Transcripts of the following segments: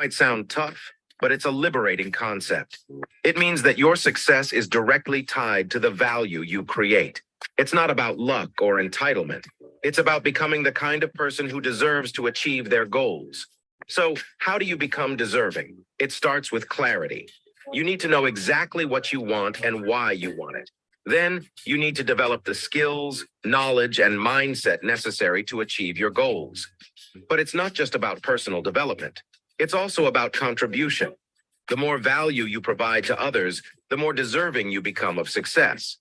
Might sound tough, but it's a liberating concept. It means that your success is directly tied to the value you create. It's not about luck or entitlement. It's about becoming the kind of person who deserves to achieve their goals. So, how do you become deserving? It starts with clarity. You need to know exactly what you want and why you want it. Then, you need to develop the skills, knowledge, and mindset necessary to achieve your goals. But it's not just about personal development. It's also about contribution. The more value you provide to others, the more deserving you become of success.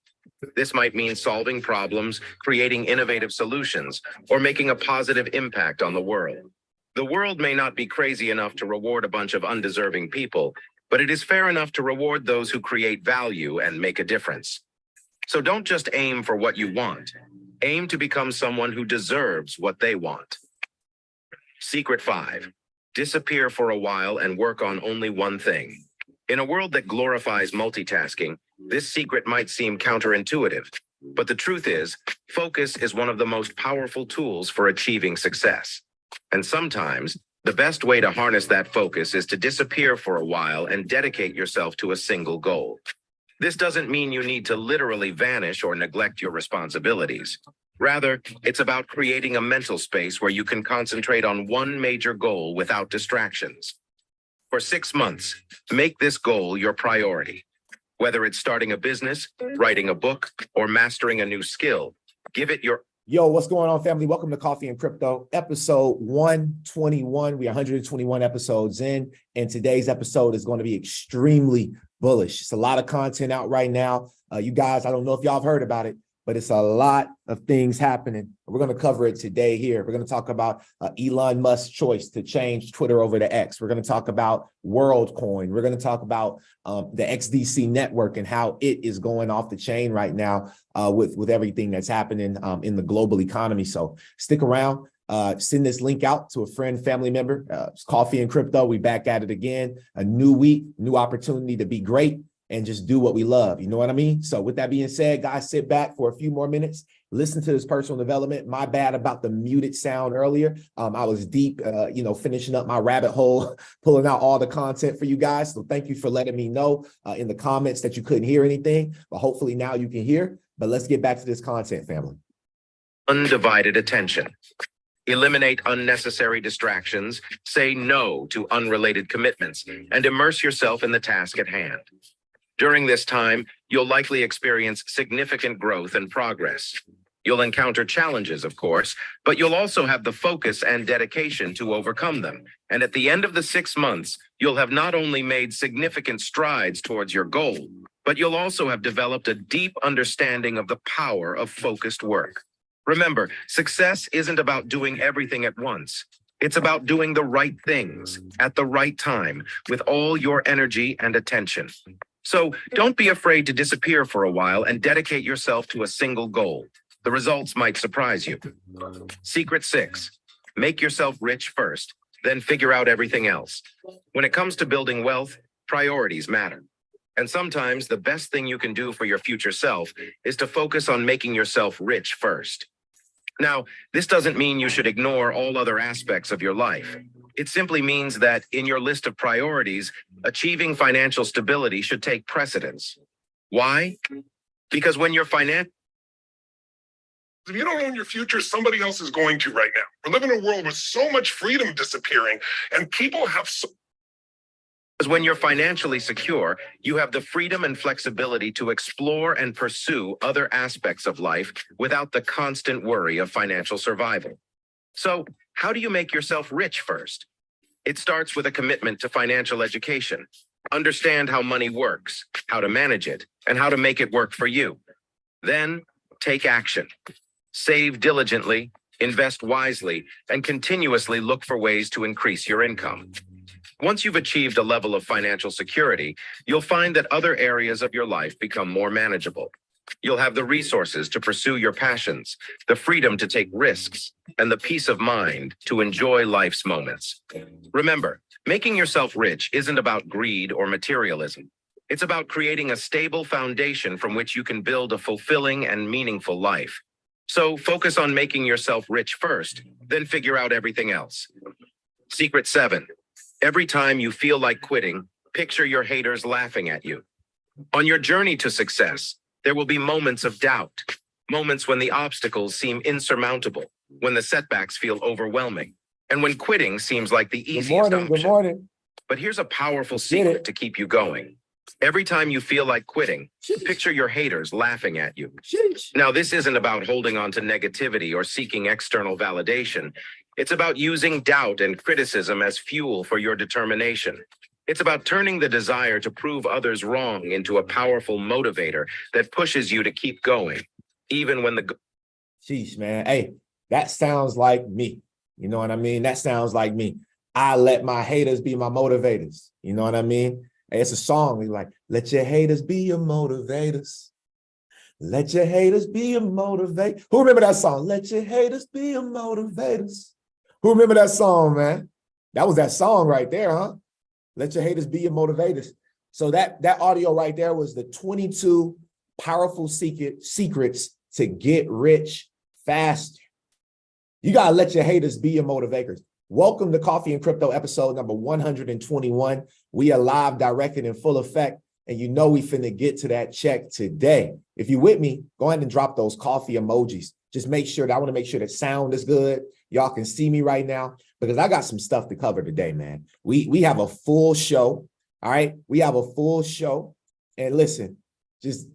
This might mean solving problems, creating innovative solutions, or making a positive impact on the world. The world may not be crazy enough to reward a bunch of undeserving people, but it is fair enough to reward those who create value and make a difference. So don't just aim for what you want. Aim to become someone who deserves what they want. Secret 5. Disappear for a while and work on only one thing. In a world that glorifies multitasking, this secret might seem counterintuitive, but the truth is, focus is one of the most powerful tools for achieving success. And sometimes, the best way to harness that focus is to disappear for a while and dedicate yourself to a single goal. This doesn't mean you need to literally vanish or neglect your responsibilities. Rather, it's about creating a mental space where you can concentrate on one major goal without distractions. For 6 months, make this goal your priority. Whether it's starting a business, writing a book, or mastering a new skill, give it your... Yo, what's going on, family? Welcome to Coffee and Crypto, episode 121. We're 121 episodes in, and today's episode is going to be extremely bullish. It's a lot of content out right now. You guys, I don't know if y'all have heard about it, but it's a lot of things happening. We're going to cover it today here. We're going to talk about Elon Musk's choice to change Twitter over to X. We're going to talk about WorldCoin. We're going to talk about the XDC network and how it is going off the chain right now with everything that's happening in the global economy. So stick around. Send this link out to a friend, family member. It's Coffee and Crypto. We back at it again. A new week, new opportunity to be great and just do what we love. You know what I mean? So with that being said, guys, sit back for a few more minutes. Listen to this personal development. My bad about the muted sound earlier. I was deep, finishing up my rabbit hole, pulling out all the content for you guys. So thank you for letting me know in the comments that you couldn't hear anything, but hopefully now you can hear. But let's get back to this content, family. Undivided attention. Eliminate unnecessary distractions, say no to unrelated commitments, and immerse yourself in the task at hand. During this time, you'll likely experience significant growth and progress. You'll encounter challenges, of course, but you'll also have the focus and dedication to overcome them. And at the end of the 6 months, you'll have not only made significant strides towards your goal, but you'll also have developed a deep understanding of the power of focused work. Remember, success isn't about doing everything at once. It's about doing the right things at the right time with all your energy and attention. So don't be afraid to disappear for a while and dedicate yourself to a single goal. The results might surprise you. Secret 6, make yourself rich first, then figure out everything else. When it comes to building wealth, priorities matter. And sometimes the best thing you can do for your future self is to focus on making yourself rich first. Now, this doesn't mean you should ignore all other aspects of your life. It simply means that in your list of priorities, achieving financial stability should take precedence. Why? Because when you're If you don't own your future, somebody else is going to right now. We're living in a world with so much freedom disappearing, and people have Because when you're financially secure, you have the freedom and flexibility to explore and pursue other aspects of life without the constant worry of financial survival. So, how do you make yourself rich first? It starts with a commitment to financial education. Understand how money works, how to manage it, and how to make it work for you. Then, take action. Save diligently, invest wisely, and continuously look for ways to increase your income. Once you've achieved a level of financial security, you'll find that other areas of your life become more manageable. You'll have the resources to pursue your passions, the freedom to take risks, and the peace of mind to enjoy life's moments. Remember, making yourself rich isn't about greed or materialism. It's about creating a stable foundation from which you can build a fulfilling and meaningful life. So focus on making yourself rich first, then figure out everything else. Secret 7, Every time you feel like quitting, picture your haters laughing at you. On your journey to success, there will be moments of doubt, moments when the obstacles seem insurmountable, when the setbacks feel overwhelming, and when quitting seems like the Good easiest morning. option. Good morning. But here's a powerful Let's get secret it. to keep you going. Every time you feel like quitting, Sheesh. picture your haters laughing at you. Sheesh. Now, this isn't about holding on to negativity or seeking external validation. It's about using doubt and criticism as fuel for your determination. It's about turning the desire to prove others wrong into a powerful motivator that pushes you to keep going, even when the Sheesh, man. Hey, that sounds like me. You know what I mean? That sounds like me. I let my haters be my motivators. You know what I mean? Hey, it's a song. We like, let your haters be your motivators. Let your haters be your motivators. Who remember that song? Let your haters be your motivators. Who remember that song, man? That was that song right there, huh? Let your haters be your motivators. So that audio right there was the 22 powerful secrets to get rich faster. You got to let your haters be your motivators. Welcome to Coffee and Crypto episode number 121. We are live, directed, in full effect. And you know we finna get to that check today. If you're with me, go ahead and drop those coffee emojis. Just make sure that I want to make sure that sound is good. Y'all can see me right now because I got some stuff to cover today, man. We have a full show. All right. We have a full show. And listen, just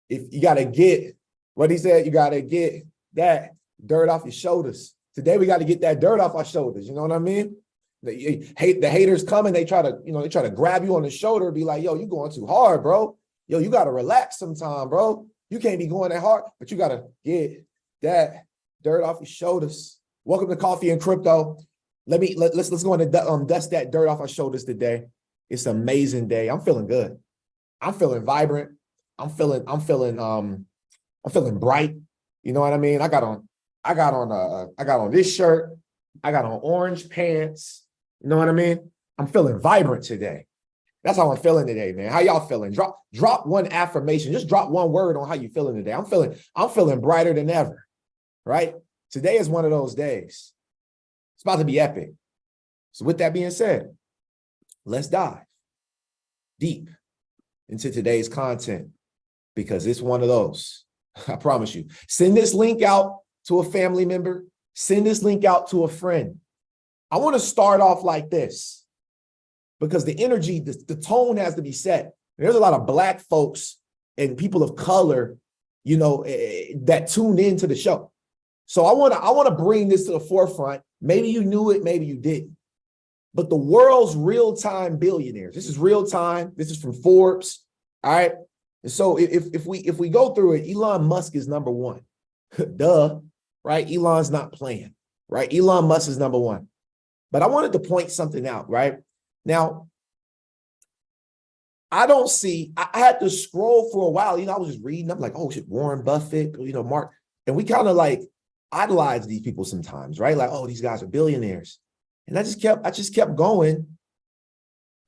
if you got to get what he said, you got to get that dirt off your shoulders. Today, we got to get that dirt off our shoulders. You know what I mean? The haters come and they try to grab you on the shoulder and be like, yo, you going too hard, bro. Yo, you got to relax sometime, bro. You can't be going that hard, but you got to get that dirt off your shoulders. Welcome to Coffee and Crypto. Let's go and dust that dirt off our shoulders today. It's an amazing day. I'm feeling good. I'm feeling vibrant. I'm feeling bright. You know what I mean? I got on this shirt. I got on orange pants. You know what I mean? I'm feeling vibrant today. That's how I'm feeling today, man. How y'all feeling? Drop one affirmation. Just drop one word on how you feeling today. I'm feeling brighter than ever, right? Today is one of those days. It's about to be epic. So with that being said, let's dive deep into today's content because it's one of those. I promise you. Send this link out to a family member. Send this link out to a friend. I want to start off like this because the energy, the tone has to be set. There's a lot of Black folks and people of color, that tune into the show. So I want to bring this to the forefront. Maybe you knew it, maybe you didn't. But the world's real-time billionaires. This is real time. This is from Forbes. All right. And so if we go through it, Elon Musk is number one. Duh. Right? Elon's not playing. Right? Elon Musk is number one. But I wanted to point something out, right? Now, I had to scroll for a while. I was just reading. I'm like, oh, shit, Warren Buffett, Mark. And we kind of like idolize these people sometimes, right? Like, oh, these guys are billionaires. And I just kept going.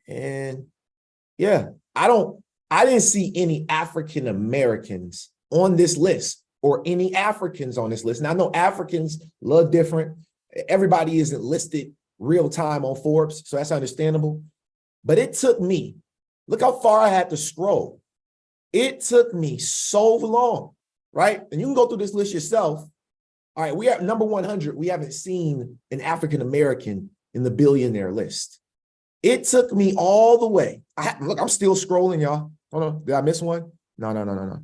And yeah, I didn't see any African Americans on this list or any Africans on this list. Now, I know Africans love different. Everybody isn't listed real time on Forbes, so that's understandable. But it took me, look how far I had to scroll. It took me so long, right? And you can go through this list yourself. All right, we are number 100. We haven't seen an African American in the billionaire list. It took me all the way. Look, I'm still scrolling, y'all. Hold on, did I miss one? No.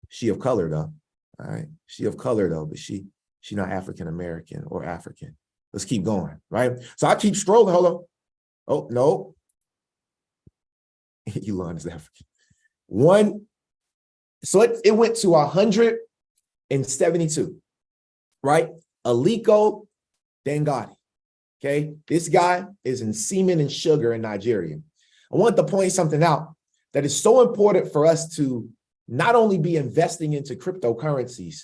She of color though. All right, she of color though, but she not African American or African. Let's keep going, right? So I keep scrolling. Hold on. Oh no, Elon is African. So it went to 172, right? Aliko Dangote. Okay, this guy is in semen and sugar in Nigeria. I want to point something out that is so important for us to not only be investing into cryptocurrencies,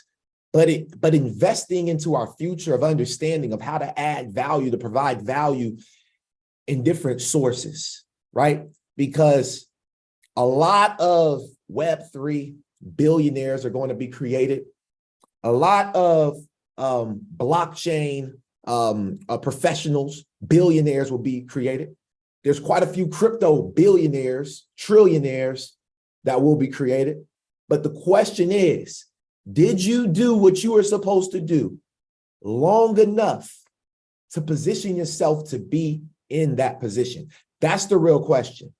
but investing into our future of understanding of how to add value, to provide value in different sources, right? Because a lot of Web3 billionaires are going to be created. A lot of blockchain professionals, billionaires will be created. There's quite a few crypto billionaires, trillionaires that will be created. But the question is, did you do what you were supposed to do long enough to position yourself to be in that position? That's the real question.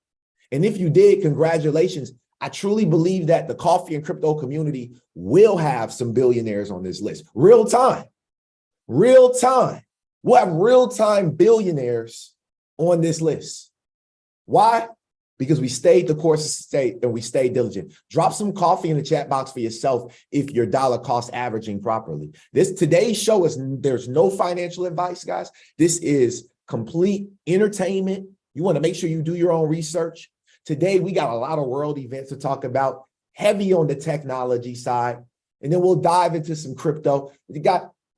And if you did, congratulations. I truly believe that the coffee and crypto community will have some billionaires on this list. Real time. We'll have real-time billionaires on this list. Why? Because we stayed the course of state and we stayed diligent. Drop some coffee in the chat box for yourself if your dollar cost averaging properly. Today's show there's no financial advice, guys. This is complete entertainment. You want to make sure you do your own research. Today, we got a lot of world events to talk about, heavy on the technology side, and then we'll dive into some crypto.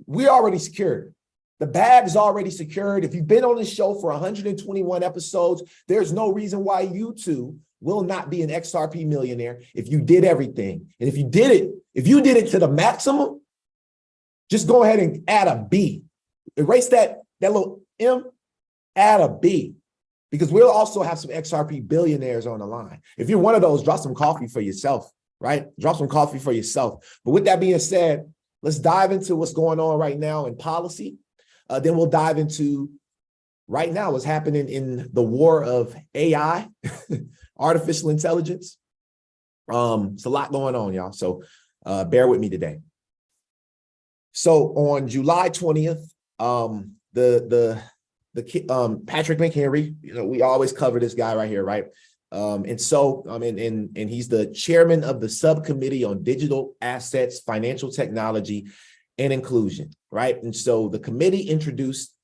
We're already secured. The bag's already secured. If you've been on this show for 121 episodes, there's no reason why you too will not be an XRP millionaire if you did everything. And if you did it to the maximum, just go ahead and add a B. Erase that little M, add a B. Because we'll also have some XRP billionaires on the line. If you're one of those, drop some coffee for yourself, right? Drop some coffee for yourself. But with that being said, let's dive into what's going on right now in policy. Then we'll dive into right now what's happening in the war of AI, artificial intelligence. It's a lot going on, y'all. So bear with me today. So on July 20th, Patrick McHenry, we always cover this guy right here, right? And he's the chairman of the subcommittee on digital assets, financial technology, and inclusion, right? And so the committee introduced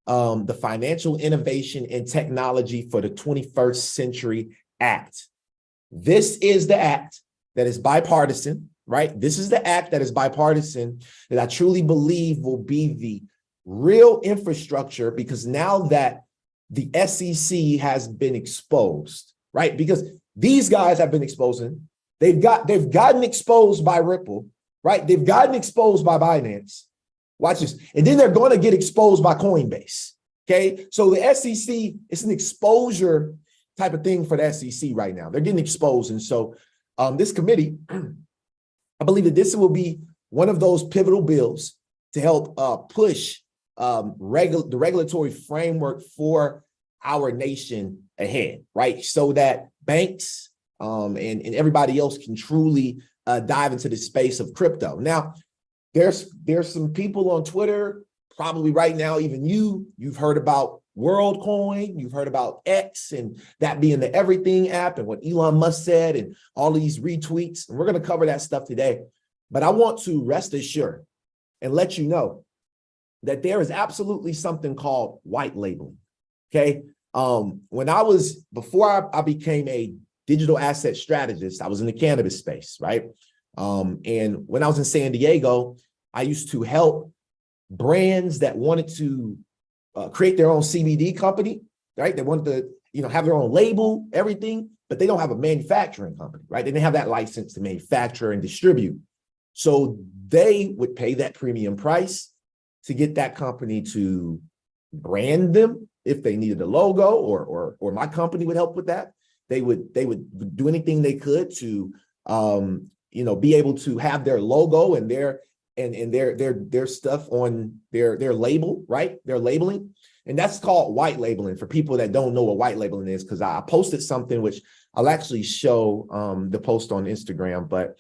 the Financial Innovation and Technology for the 21st Century Act. This is the act that is bipartisan, right? This is the act that is bipartisan that I truly believe will be the real infrastructure, because now that the SEC has been exposed, right? Because these guys have been exposing, they've gotten exposed by Ripple, right? They've gotten exposed by Binance. Watch this. And then they're going to get exposed by Coinbase. Okay. So the SEC, it's an exposure type of thing for the SEC right now. They're getting exposed. And so this committee, I believe that this will be one of those pivotal bills to help push the regulatory framework for our nation ahead, right? So that banks and everybody else can truly dive into the space of crypto. Now, there's some people on Twitter, probably right now, even you've heard about WorldCoin, you've heard about X and that being the everything app and what Elon Musk said and all of these retweets. And we're going to cover that stuff today. But I want to rest assured and let you know that there is absolutely something called white labeling. Okay. Before I became a digital asset strategist, I was in the cannabis space, right? And when I was in San Diego, I used to help brands that wanted to create their own CBD company, right? They wanted to, have their own label, everything, but they don't have a manufacturing company, right? They didn't have that license to manufacture and distribute. So they would pay that premium price to get that company to brand them if they needed a logo, or my company would help with that. They would do anything they could to be able to have their logo and their stuff on their label, right? Their labeling. And that's called white labeling for people that don't know what white labeling is, because I posted something which I'll actually show the post on Instagram, but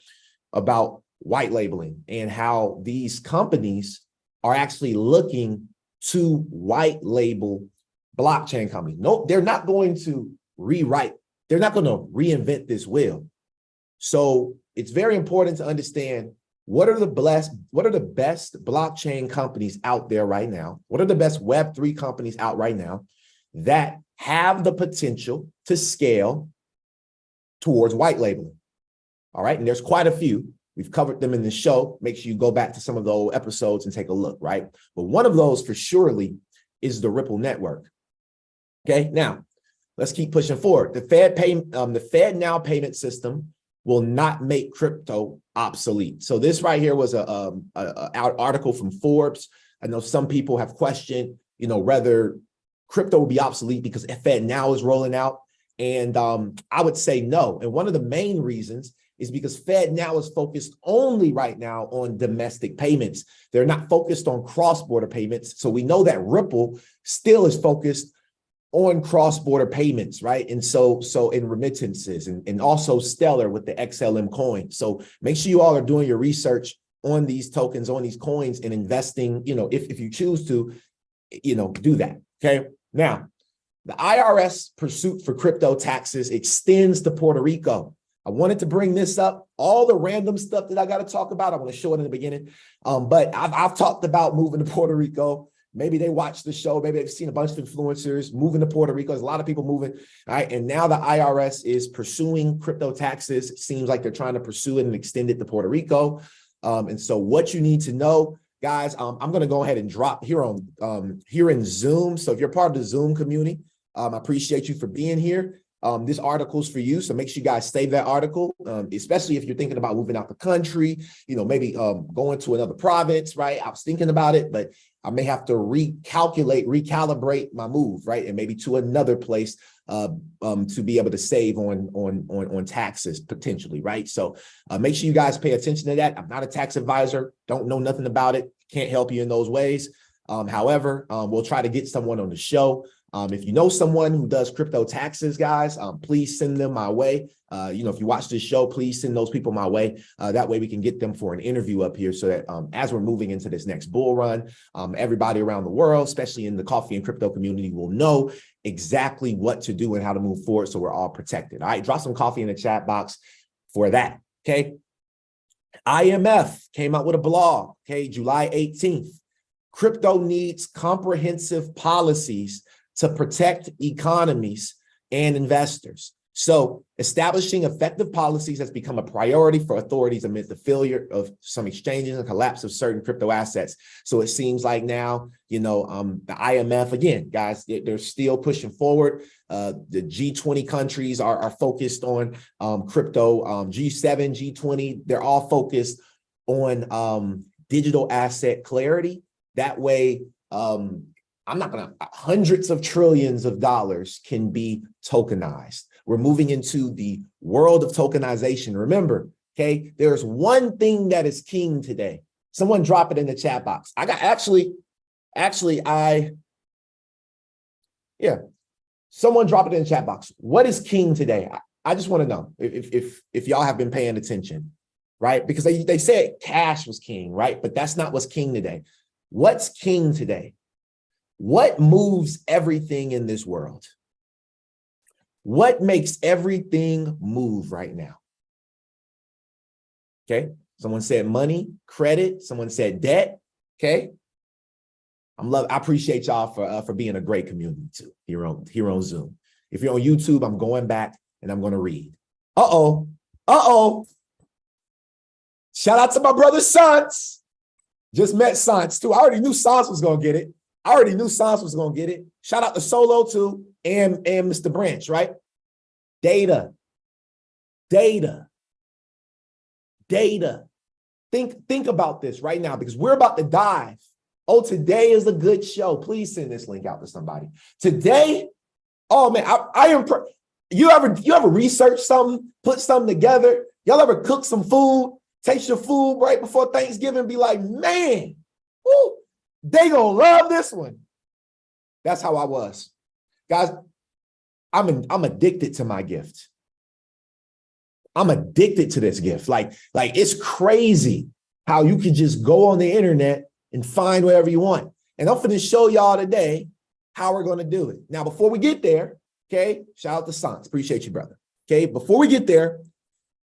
about white labeling and how these companies are actually looking to white label blockchain companies. No, they're not going to rewrite. They're not going to reinvent this wheel. So it's very important to understand what are the best blockchain companies out there right now? What are the best Web3 companies out right now that have the potential to scale towards white labeling? All right. And there's quite a few. We've covered them in the show. Make sure you go back to some of the old episodes and take a look, right? But one of those for surely is the Ripple network. Okay, now let's keep pushing forward. The Fed Now payment system will not make crypto obsolete. So this right here was a article from Forbes. I know some people have questioned, whether crypto will be obsolete because Fed now is rolling out. And I would say no. And one of the main reasons is because Fed now is focused only right now on domestic payments. They're not focused on cross-border payments. So we know that Ripple still is focused on cross-border payments, right? And so in remittances and also Stellar with the XLM coin. So make sure you all are doing your research on these tokens, on these coins, and investing, if you choose to, do that, okay? Now, the IRS pursuit for crypto taxes extends to Puerto Rico. I wanted to bring this up. All the random stuff that I got to talk about, I want to show it in the beginning. But I've talked about moving to Puerto Rico. Maybe they watched the show. Maybe they've seen a bunch of influencers moving to Puerto Rico. There's a lot of people moving. All right. And now the IRS is pursuing crypto taxes. It seems like they're trying to pursue it and extend it to Puerto Rico. And so what you need to know, guys, I'm going to go ahead and drop here in Zoom. So if you're part of the Zoom community, I appreciate you for being here. This article's for you, so make sure you guys save that article, especially if you're thinking about moving out the country, maybe going to another province, right? I was thinking about it, but I may have to recalibrate my move, right? And maybe to another place to be able to save on taxes potentially, right? So make sure you guys pay attention to that. I'm not a tax advisor, don't know nothing about it, can't help you in those ways. However, we'll try to get someone on the show. If you know someone who does crypto taxes, guys, please send them my way. If you watch this show, please send those people my way. That way we can get them for an interview up here so that as we're moving into this next bull run, everybody around the world, especially in the coffee and crypto community, will know exactly what to do and how to move forward so we're all protected. All right, drop some coffee in the chat box for that, okay? IMF came out with a blog, okay, July 18th. Crypto needs comprehensive policies to protect economies and investors. So establishing effective policies has become a priority for authorities amid the failure of some exchanges and collapse of certain crypto assets. So it seems like now, the IMF, again, guys, they're still pushing forward. The G20 countries are focused on crypto, G7, G20, they're all focused on digital asset clarity. That way, hundreds of trillions of dollars can be tokenized. We're moving into the world of tokenization. Remember, okay, there's one thing that is king today. Someone drop it in the chat box. Someone drop it in the chat box. What is king today? I just want to know if y'all have been paying attention, right? Because they said cash was king, right? But that's not what's king today. What's king today? What moves everything in this world? What makes everything move right now? Okay. Someone said money, credit. Someone said debt. Okay. I appreciate y'all for being a great community too here on Zoom. If you're on YouTube, I'm going back and I'm going to read. Shout out to my brother Sans. Just met Sans too. I already knew Sans was going to get it. Shout out to Solo too and Mr. Branch, right? Data. Think about this right now because we're about to dive. Oh, today is a good show. Please send this link out to somebody. Today, oh man, I am. You ever research something, put something together? Y'all ever cook some food, taste your food right before Thanksgiving, be like, man, woo, they gonna love this one. That's how I was. Guys, I'm addicted to my gift. I'm addicted to this gift. Like it's crazy how you can just go on the internet and find whatever you want. And I'm finna show y'all today how we're gonna do it. Now, before we get there, okay, shout out to Sans. Appreciate you, brother. Okay, before we get there,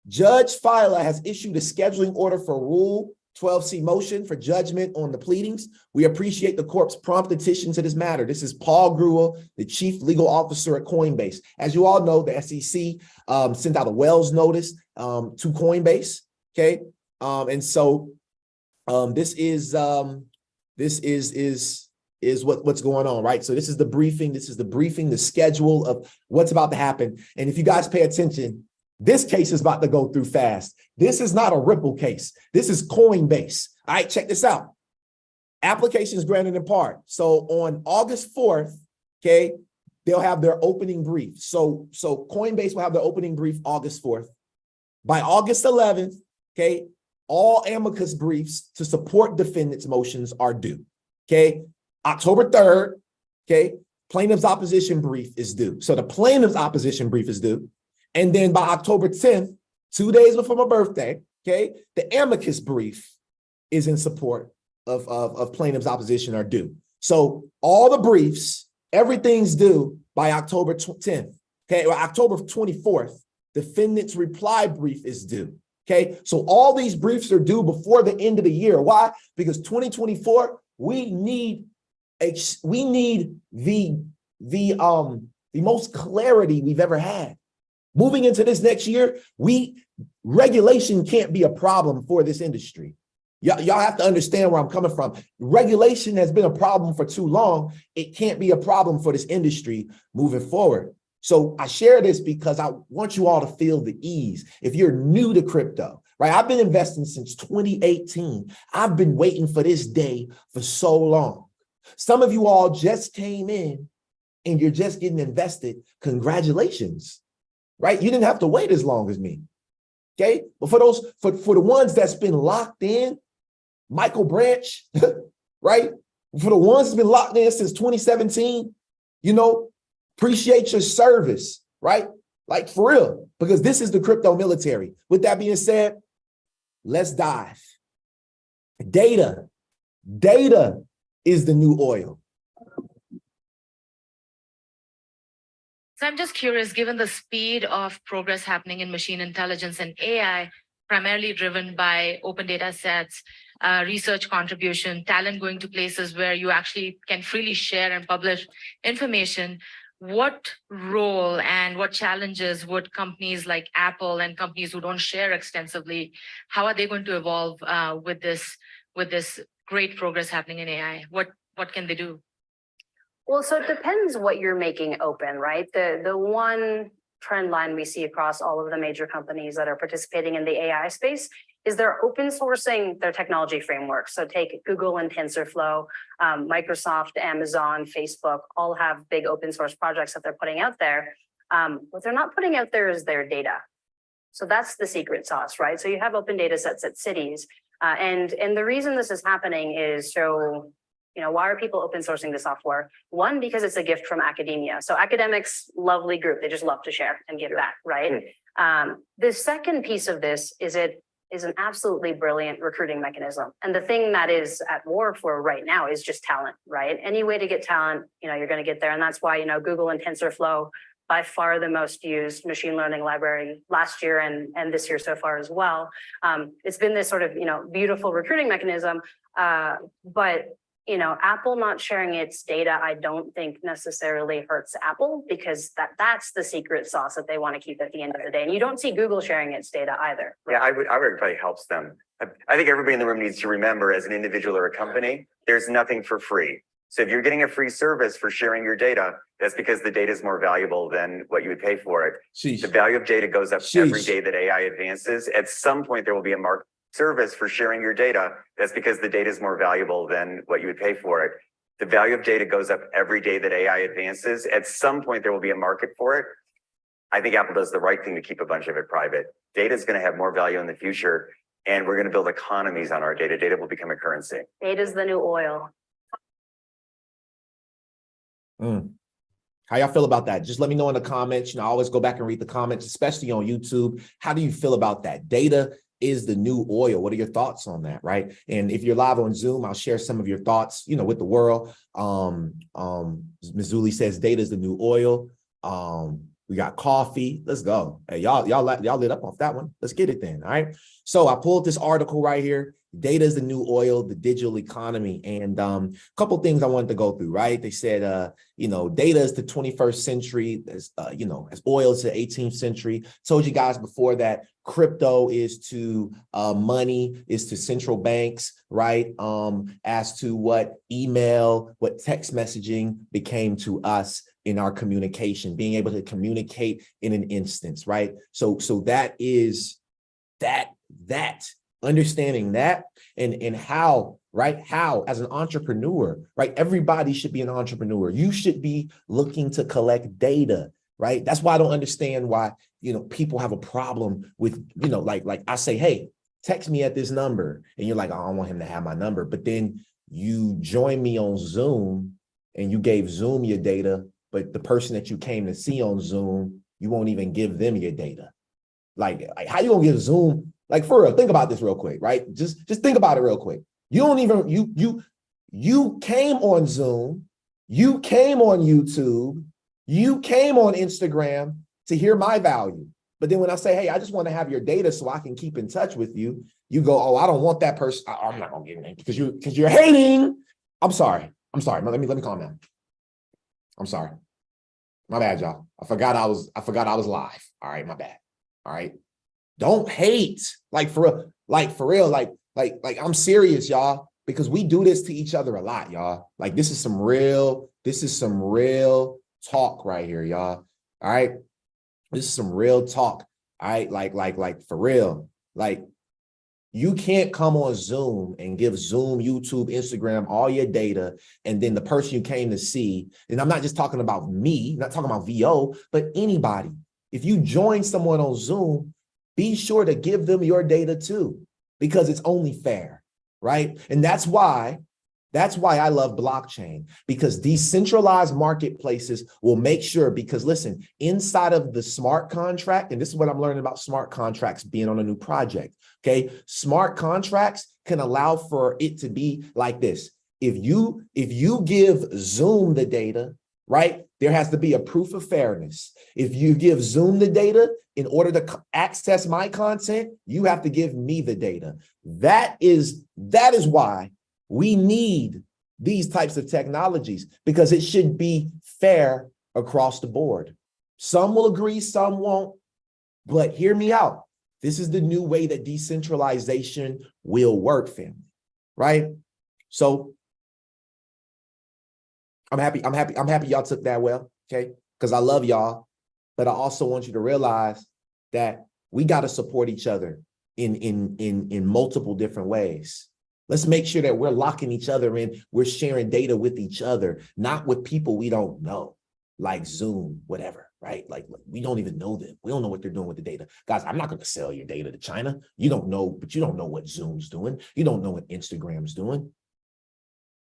Judge Fila has issued a scheduling order for Rule 12C motion for judgment on the pleadings. We appreciate the court's prompt attention to this matter. This is Paul Grewal, the chief legal officer at Coinbase. As you all know, the SEC sent out a Wells notice to Coinbase. Okay, and so this is what's going on, right? So this is the briefing. The schedule of what's about to happen. And if you guys pay attention, this case is about to go through fast. This is not a Ripple case. This is Coinbase. All right, check this out. Applications granted in part. So on August 4th, okay, they'll have their opening brief. So Coinbase will have their opening brief August 4th. By August 11th, okay, all amicus briefs to support defendants' motions are due. Okay, October 3rd, okay, plaintiff's opposition brief is due. So the plaintiff's opposition brief is due. And then by October 10th, 2 days before my birthday, okay, the amicus brief is in support of plaintiff's opposition are due. So all the briefs, everything's due by October 10th, okay, or October 24th, defendant's reply brief is due. Okay, so all these briefs are due before the end of the year. Why? Because 2024, we need the most clarity we've ever had. Moving into this next year, regulation can't be a problem for this industry. Y'all have to understand where I'm coming from. Regulation has been a problem for too long. It can't be a problem for this industry moving forward. So I share this because I want you all to feel the ease. If you're new to crypto, right? I've been investing since 2018. I've been waiting for this day for so long. Some of you all just came in and you're just getting invested. Congratulations, right? You didn't have to wait as long as me. Okay. But for the ones that's been locked in, Michael Branch, right? For the ones that's been locked in since 2017, appreciate your service, right? Like for real, because this is the crypto military. With that being said, let's dive. Data is the new oil. So I'm just curious, given the speed of progress happening in machine intelligence and AI, primarily driven by open data sets, research contribution, talent going to places where you actually can freely share and publish information, what role and what challenges would companies like Apple and companies who don't share extensively, how are they going to evolve with this great progress happening in AI? What can they do? Well, so it depends what you're making open, right? The one trend line we see across all of the major companies that are participating in the AI space is they're open sourcing their technology framework. So take Google and TensorFlow, Microsoft, Amazon, Facebook, all have big open source projects that they're putting out there. What they're not putting out there is their data. So that's the secret sauce, right? So you have open data sets at cities. And the reason this is happening is why are people open sourcing the software? One, because it's a gift from academia. So academics, lovely group. They just love to share and give back, right? The second piece of this is it is an absolutely brilliant recruiting mechanism. And the thing that is at war for right now is just talent, right? Any way to get talent, you're going to get there. And that's why, Google and TensorFlow, by far the most used machine learning library last year and this year so far as well. It's been this sort of, beautiful recruiting mechanism. But Apple not sharing its data, I don't think necessarily hurts Apple, because that's the secret sauce that they want to keep at the end of the day. And you don't see Google sharing its data either. Right? Yeah, I would probably helps them. I think everybody in the room needs to remember, as an individual or a company, there's nothing for free. So if you're getting a free service for sharing your data, that's because the data is more valuable than what you would pay for it. Sheesh. The value of data goes up every day that AI advances. At some point, there will be a market service for sharing your data. That's because the data is more valuable than what you would pay for it. The value of data goes up every day that AI advances. At some point, there will be a market for it. I think Apple does the right thing to keep a bunch of it private. Data is going to have more value in the future, and we're going to build economies on our data. Data will become a currency. Data is the new oil. How y'all feel about that? Just let me know in the comments. I always go back and read the comments, especially on YouTube. How do you feel about that? Data is the new oil. What are your thoughts on that, right? And if you're live on Zoom, I'll share some of your thoughts, with the world. Mizuli says data is the new oil. We got coffee. Let's go. Hey, y'all lit up off that one. Let's get it then. All right. So I pulled this article right here. Data is the new oil, the digital economy. And a couple things I wanted to go through, right? They said, data is the 21st century, as oil is the 18th century. Told you guys before that crypto is to money, is to central banks, right? As to what email, what text messaging became to us in our communication, being able to communicate in an instance, right? So that is that understanding that and how, right? How, as an entrepreneur, right? Everybody should be an entrepreneur. You should be looking to collect data, right? That's why I don't understand why, people have a problem with, like I say, hey, text me at this number. And you're like, I don't want him to have my number. But then you join me on Zoom and you gave Zoom your data, but the person that you came to see on Zoom, you won't even give them your data. Like how you gonna give Zoom? Like for real, think about this real quick, right? Just think about it real quick. You don't even, you came on Zoom, you came on YouTube, you came on Instagram to hear my value. But then when I say, hey, I just want to have your data so I can keep in touch with you, you go, oh, I don't want that person. I'm not gonna get it because you're hating. I'm sorry. Let me calm down. I'm sorry. My bad, y'all. I forgot I was live. All right, my bad. All right. Don't hate. Like for real, like I'm serious, y'all, because we do this to each other a lot, y'all. Like this is some real talk right here, y'all. All right. This is some real talk. All right. Like for real. Like you can't come on Zoom and give Zoom, YouTube, Instagram, all your data. And then the person you came to see, and I'm not just talking about me, not talking about VO, but anybody. If you join someone on Zoom, be sure to give them your data too, because it's only fair, right? And that's why I love blockchain, because decentralized marketplaces will make sure, because listen, inside of the smart contract, and this is what I'm learning about smart contracts being on a new project, okay? Smart contracts can allow for it to be like this. If you give Zoom the data, right, there has to be a proof of fairness. If you give Zoom the data, in order to access my content, you have to give me the data. That is why we need these types of technologies, because it should be fair across the board. Some will agree, some won't, but hear me out. This is the new way that decentralization will work, family, right? So I'm happy y'all took that well, okay? Because I love y'all, but I also want you to realize that we got to support each other in multiple different ways. Let's make sure that we're locking each other in. We're sharing data with each other, not with people we don't know, like Zoom, whatever, right? Like we don't even know them. We don't know what they're doing with the data. Guys, I'm not going to sell your data to China. You don't know, but you don't know what Zoom's doing. You don't know what Instagram's doing.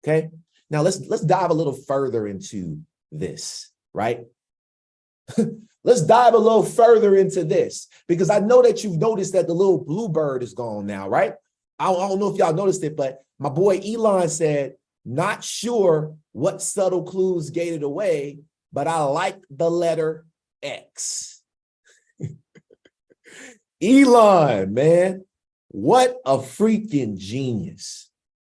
Okay. Now let's dive a little further into this, right? Let's dive a little further into this, because I know that you've noticed that the little blue bird is gone now, right? I don't know if y'all noticed it, but my boy Elon said, not sure what subtle clues gave it away, but I like the letter X. Elon, man, what a freaking genius.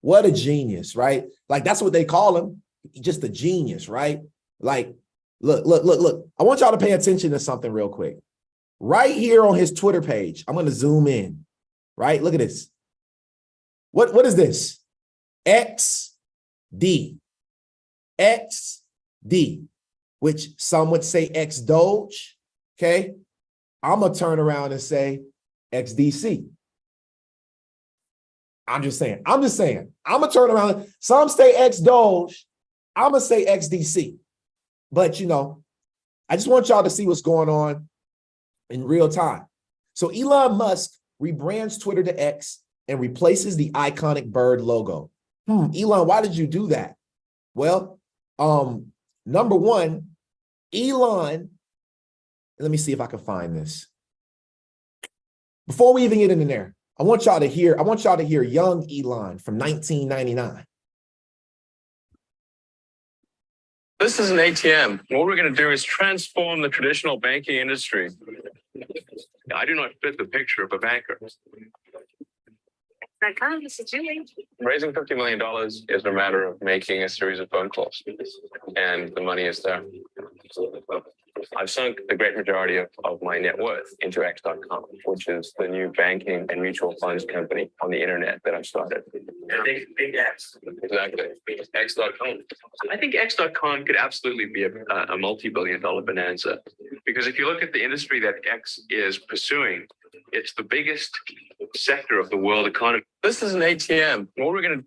What a genius, right? Like that's what they call him, just a genius, right? Like, look. I want y'all to pay attention to something real quick. Right here on his Twitter page, I'm going to zoom in, right? Look at this. What is this? XD, which some would say X Doge, okay? I'm going to turn around and say XDC. I'm just saying. I'm going to turn around. Some say X Doge. I'm going to say XDC. But, I just want y'all to see what's going on in real time. So Elon Musk rebrands Twitter to X and replaces the iconic bird logo. Elon, why did you do that? Well, number one, Elon, let me see if I can find this. Before we even get into there, I want y'all to hear young Elon from 1999. This is an ATM. What we're going to do is transform the traditional banking industry. I do not fit the picture of a banker. This is Julie. Raising $50 million is a matter of making a series of phone calls, and the money is there. I've sunk the great majority of my net worth into X.com, which is the new banking and mutual funds company on the internet that I've started. Big X. Exactly. X.com. I think X.com could absolutely be a multi-billion-dollar bonanza, because if you look at the industry that X is pursuing, it's the biggest sector of the world economy. This is an ATM. What we're going to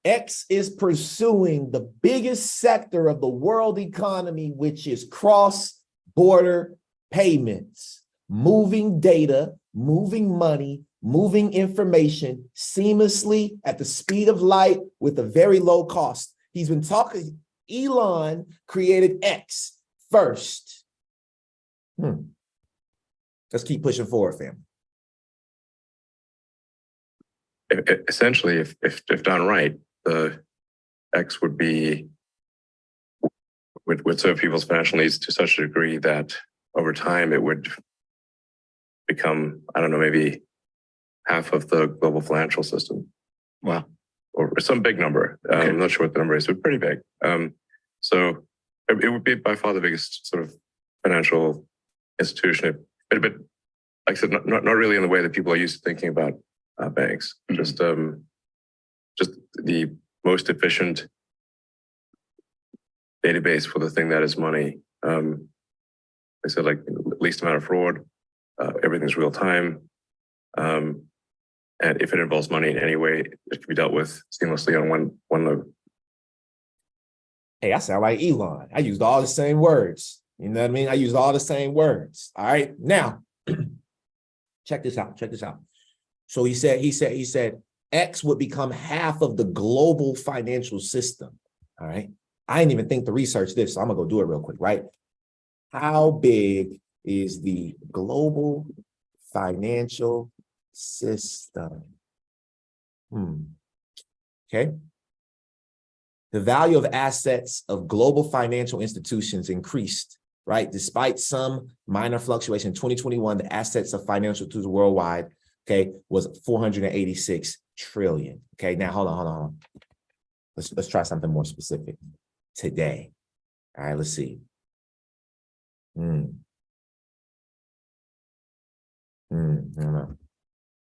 X is pursuing the biggest sector of the world economy, which is cross-border payments, moving data, moving money, moving information seamlessly at the speed of light with a very low cost. He's been talking, Elon created X first. Let's keep pushing forward, family. Essentially, if done right, the X would serve people's financial needs to such a degree that over time it would become, I don't know, maybe half of the global financial system. Wow. Or some big number. Okay. I'm not sure what the number is, but pretty big. So it would be by far the biggest sort of financial institution. But like I said, not really in the way that people are used to thinking about banks. Mm-hmm. Just the most efficient database for the thing that is money. I said, like, least amount of fraud. Everything's real time. And if it involves money in any way, it can be dealt with seamlessly on one node. Hey, I sound like Elon. I used all the same words. You know what I mean? I used all the same words. All right. Now, check this out. Check this out. So he said, X would become half of the global financial system. All right. I didn't even think to research this, so I'm gonna go do it real quick, right? How big is the global financial system? Okay. The value of assets of global financial institutions increased, right? Despite some minor fluctuation in 2021, the assets of financial institutions worldwide, okay, was 486 trillion. Okay, now hold on. Let's try something more specific today. All right, let's see. I don't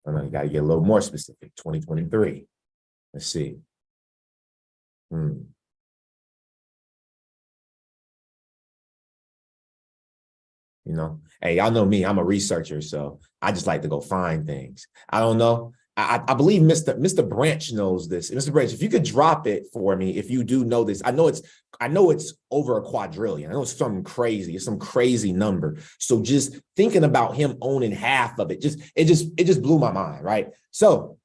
know. You got to get a little more specific. 2023. Let's see. You know, hey, y'all know me, I'm a researcher, so I just like to go find things. I don't know. I believe Mr. Branch knows this. Mr. Branch, if you could drop it for me, if you do know this, I know it's over a quadrillion. I know it's something crazy. It's some crazy number. So just thinking about him owning half of it, it just blew my mind, right? So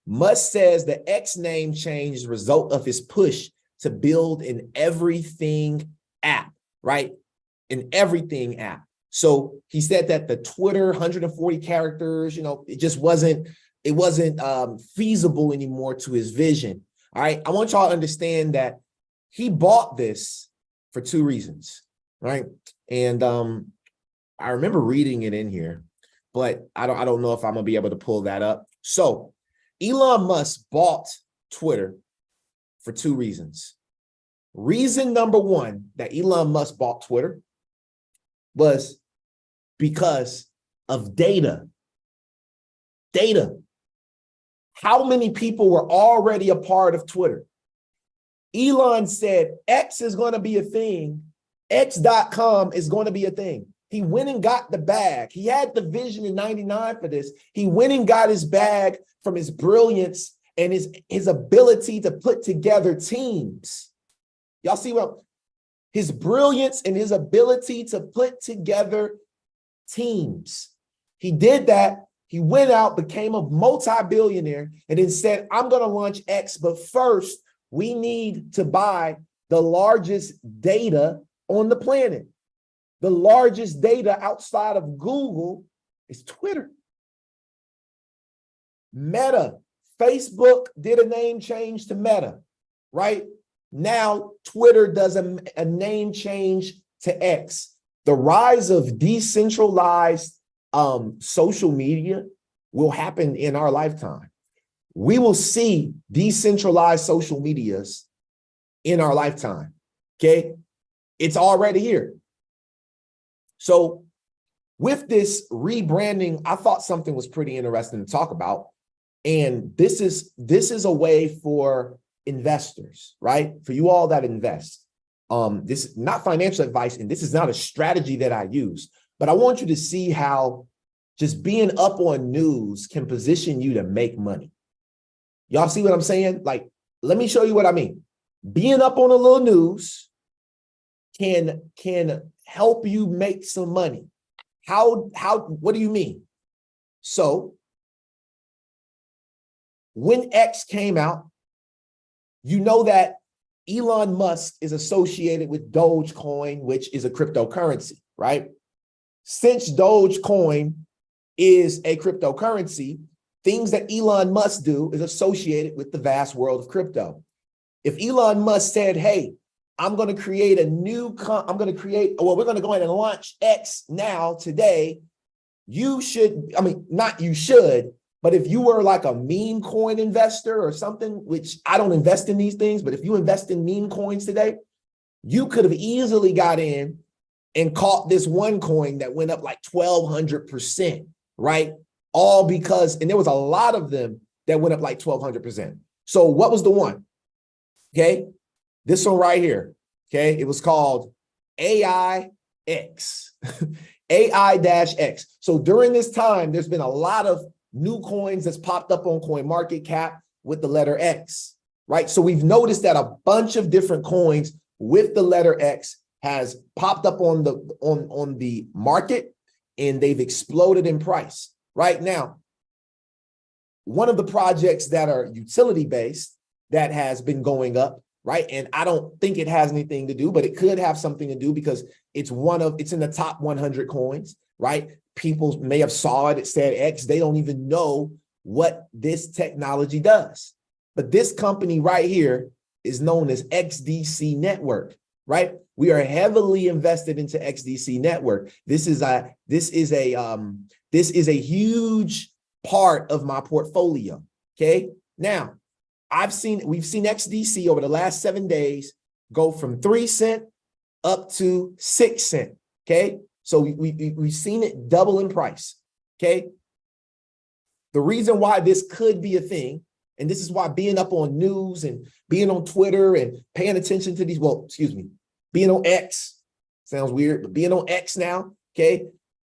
Musk says the X name change is a result of his push to build an everything app, right? An everything app. So he said that the Twitter 140 characters, it wasn't feasible anymore to his vision. All right. I want y'all to understand that he bought this for two reasons, right? And I remember reading it in here, but I don't know if I'm gonna be able to pull that up. So Elon Musk bought Twitter for two reasons. Reason number one that Elon Musk bought Twitter was because of data. How many people were already a part of Twitter? Elon said X is going to be a thing. X.com is going to be a thing. He went and got the bag. He had the vision in 99 for this. He went and got his bag from his brilliance and his ability to put together teams. Y'all see what? His brilliance and his ability to put together teams. He did that. He went out, became a multi-billionaire, and then said, I'm going to launch X, but first we need to buy the largest data on the planet. The largest data outside of Google is Twitter. Meta. Facebook did a name change to Meta, right? Now Twitter does a name change to X. The rise of decentralized social media will happen in our lifetime. We will see decentralized social medias in our lifetime, okay? It's already here. So with this rebranding, I thought something was pretty interesting to talk about. And this is a way for investors, right? For you all that invest. This is not financial advice, and this is not a strategy that I use, but I want you to see how just being up on news can position you to make money. Y'all see what I'm saying? Like, let me show you what I mean. Being up on a little news can help you make some money. What do you mean? So when X came out, you know that Elon Musk is associated with Dogecoin, which is a cryptocurrency, right? Since Dogecoin is a cryptocurrency, things that Elon Musk do is associated with the vast world of crypto. If Elon Musk said, hey, I'm going to create we're going to go ahead and launch X now today, you should, not you should, but if you were like a meme coin investor or something, which I don't invest in these things, but if you invest in meme coins today, you could have easily got in and caught this one coin that went up like 1,200%, right? All because, and there was a lot of them that went up like 1,200%. So what was the one? Okay, this one right here. Okay, it was called AIX, AI-X. So during this time, there's been a lot of new coins that's popped up on CoinMarketCap with the letter X, right? So we've noticed that a bunch of different coins with the letter X has popped up on the market, and they've exploded in price. Right now, one of the projects that are utility-based that has been going up, right? And I don't think it has anything to do, but it could have something to do because it's in the top 100 coins, right? People may have saw it said X. They don't even know what this technology does. But this company right here is known as XDC Network, right? We are heavily invested into XDC Network. This is a huge part of my portfolio. Okay. Now, we've seen XDC over the last 7 days go from 3 cents up to 6 cents. Okay. So we've seen it double in price. Okay. The reason why this could be a thing, and this is why being up on news and being on Twitter and paying attention to these, being on X, sounds weird, but being on X now, okay,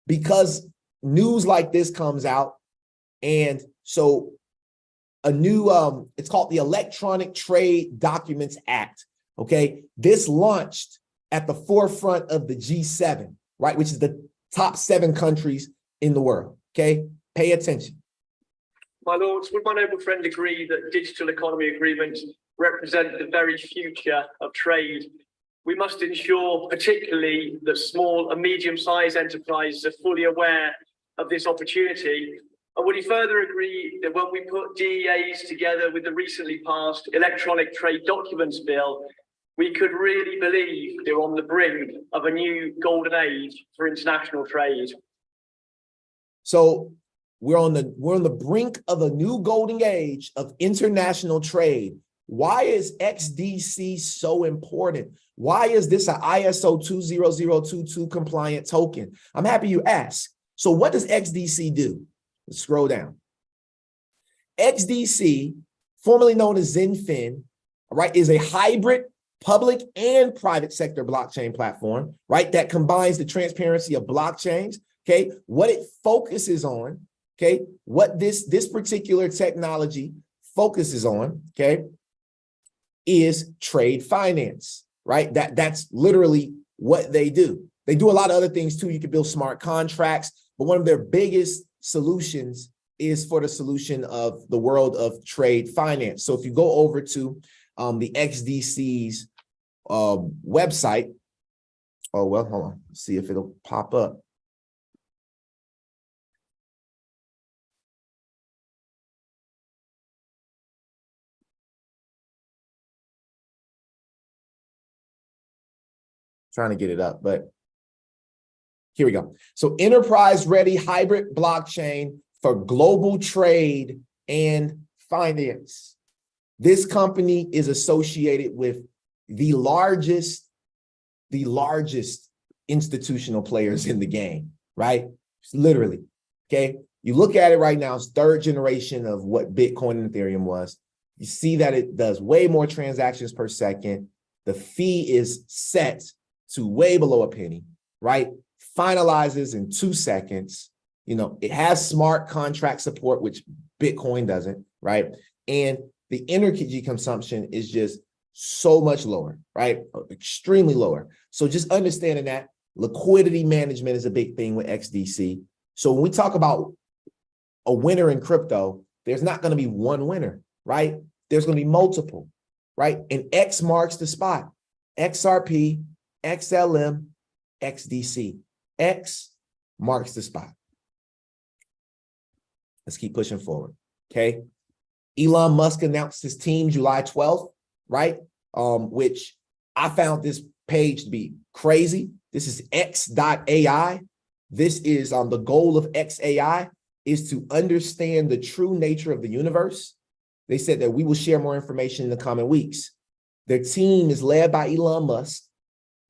because news like this comes out, and so a new, it's called the Electronic Trade Documents Act, okay? This launched at the forefront of the G7, right, which is the top 7 countries in the world, okay? Pay attention. My lords, would my noble friend agree that digital economy agreements represent the very future of trade? We must ensure particularly that small and medium-sized enterprises are fully aware of this opportunity. And would he further agree that when we put DEAs together with the recently passed Electronic Trade Documents Bill, we could really believe they're on the brink of a new golden age for international trade? So we're on the brink of a new golden age of international trade. Why is XDC so important? Why is this an ISO 20022 compliant token? I'm happy you asked. So what does XDC do? Let's scroll down. XDC, formerly known as ZenFin, right, is a hybrid public and private sector blockchain platform, right, that combines the transparency of blockchains, okay, what it focuses on, okay, what this particular technology focuses on, okay, is trade finance, right? That's literally what they do. They do a lot of other things too. You can build smart contracts, but one of their biggest solutions is for the solution of the world of trade finance. So if you go over to the XDC's website, hold on, let's see if it'll pop up. Trying to get it up, but here we go. So enterprise-ready hybrid blockchain for global trade and finance. This company is associated with the largest institutional players in the game, right? Literally, okay? You look at it right now, it's 3rd generation of what Bitcoin and Ethereum was. You see that it does way more transactions per second. The fee is set to way below a penny, right? Finalizes in 2 seconds, You know, it has smart contract support, which Bitcoin doesn't, right? And the energy consumption is just so much lower, right? Extremely lower. So just understanding that liquidity management is a big thing with XDC. So when we talk about a winner in crypto, there's not going to be one winner, right? There's going to be multiple, right? And X marks the spot. XRP, XLM, XDC. X marks the spot. Let's keep pushing forward, okay? Elon Musk announced his team July 12th, right? Which I found this page to be crazy. This is X.ai. This is the goal of XAI is to understand the true nature of the universe. They said that we will share more information in the coming weeks. Their team is led by Elon Musk,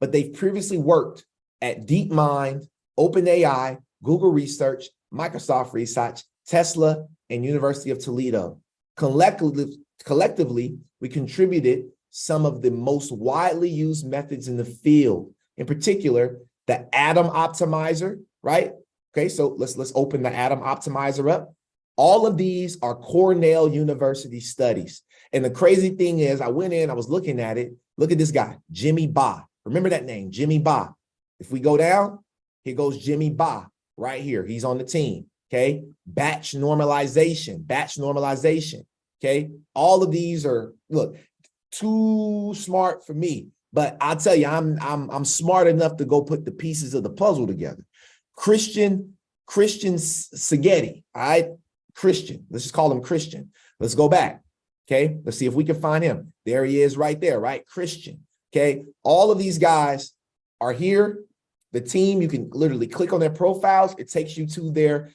but they've previously worked at DeepMind, OpenAI, Google Research, Microsoft Research, Tesla, and University of Toledo. Collectively, we contributed some of the most widely used methods in the field, in particular, the Atom Optimizer, right? Okay, so let's open the Atom Optimizer up. All of these are Cornell University studies. And the crazy thing is, I went in, I was looking at it. Look at this guy, Jimmy Ba. Remember that name, Jimmy Ba. If we go down, here goes Jimmy Ba right here. He's on the team, okay? Batch normalization. Okay? All of these are, look, too smart for me. But I'll tell you, I'm smart enough to go put the pieces of the puzzle together. Christian Seghetti, all right? Christian, let's just call him Christian. Let's go back, okay? Let's see if we can find him. There he is right there, right? Christian, okay? All of these guys are here. The team, you can literally click on their profiles. It takes you to their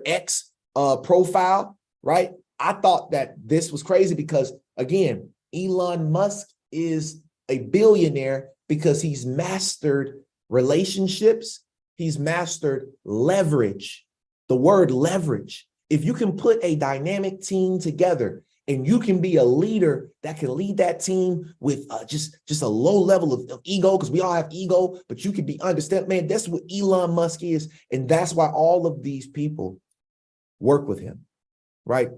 X profile, right? I thought that this was crazy because, again, Elon Musk is a billionaire because he's mastered relationships. He's mastered leverage. The word leverage. If you can put a dynamic team together and you can be a leader that can lead that team with just a low level of ego, because we all have ego, but you can be understand, man, that's what Elon Musk is. And that's why all of these people work with him, right?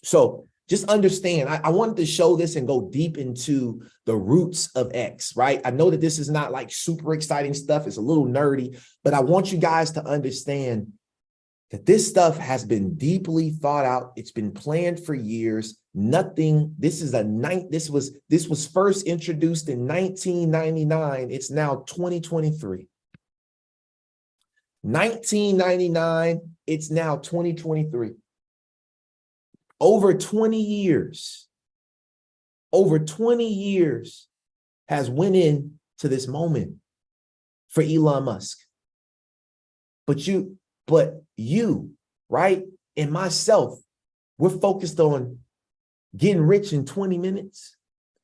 So just understand, I wanted to show this and go deep into the roots of X, right? I know that this is not like super exciting stuff. It's a little nerdy, but I want you guys to understand that this stuff has been deeply thought out. It's been planned for years. This was first introduced in 1999. It's now 2023. 1999, it's now 2023. Over 20 years has went into this moment for Elon Musk. But you, right, and myself, we're focused on getting rich in 20 minutes.